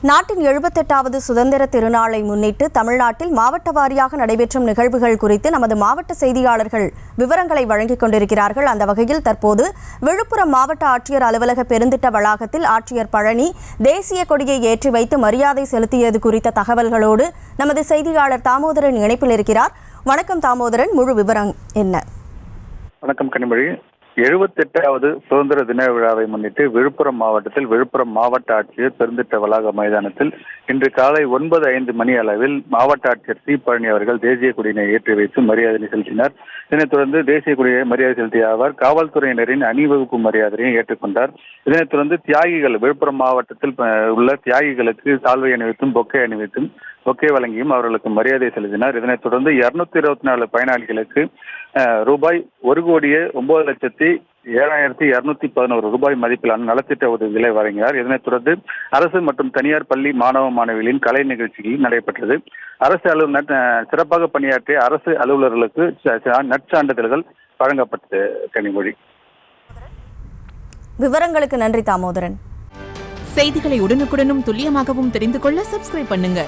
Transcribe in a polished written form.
நாட்டின் 78வது சுதந்திர திருநாளை முன்னிட்டு தமிழ்நாட்டில் மாவட்ட வாரியாக நடைபெற்றும் நிகழ்வுகள் குறித்து நமது மாவட்ட செய்தியாளர்கள் விவரங்களை வழங்கிக் கொண்டிருக்கிறார்கள். அந்த வகையில் தற்போது விழுப்புரம் மாவட்ட ஆட்சியர் அலுவலக பெருந்திட்ட வளாகத்தில் ஆட்சியர் பழனி தேசிய கொடியை ஏற்றி வைத்து மரியாதை செலுத்தியது குறித்த தகவல்களோடு நமது செய்தியாளர் தாமோதரன் இணைப்பில் இருக்கிறார். வணக்கம் தாமோதரன், முழு விவரம் என்ன? வணக்கம் கனிமொழி. 78வது சுதந்திர தின விழாவை முன்னிட்டு விழுப்புரம் மாவட்டத்தில் விழுப்புரம் மாவட்ட ஆட்சியர் பெருந்திட்ட வளாக மைதானத்தில் இன்று காலை 9:05 மணி அளவில் மாவட்ட ஆட்சியர் சி பழனி அவர்கள் தேசிய கொடியினை ஏற்றி வைத்து மரியாதை செலுத்தினார். இதனைத் தொடர்ந்து தேசிய கொடியை மரியாதை செலுத்திய அவர் காவல்துறையினரின் அணிவகுப்பு மரியாதையை ஏற்றுக்கொண்டார். இதனைத் தொடர்ந்து தியாகிகள் விழுப்புரம் மாவட்டத்தில் உள்ள தியாகிகளுக்கு சால்வை அணிவித்தும் பொக்கே வழங்கியும் அவர்களுக்கு மரியாதை செலுத்தினார். இதனைத் தொடர்ந்து 224 பயனாளிகளுக்கு ரூபாய் 1,09,07,211 ரூபாய் மதிப்பிலான நலத்திட்ட உதவிகளை வழங்கினார். இதனைத் தொடர்ந்து அரசு மற்றும் தனியார் பள்ளி மாணவ மாணவிகளின் கலை நிகழ்ச்சிகள் நடைபெற்றது. அரசு சிறப்பாக பணியாற்றிய அரசு அலுவலர்களுக்கு நற்சான்றிதழ்கள் வழங்கப்பட்டது. கனிமொழி, விவரங்களுக்கு நன்றி தாமோதரன். செய்திகளை உடனுக்குடனும் துல்லியமாகவும் தெரிந்து கொள்ள சப்ஸ்கிரைப் பண்ணுங்க.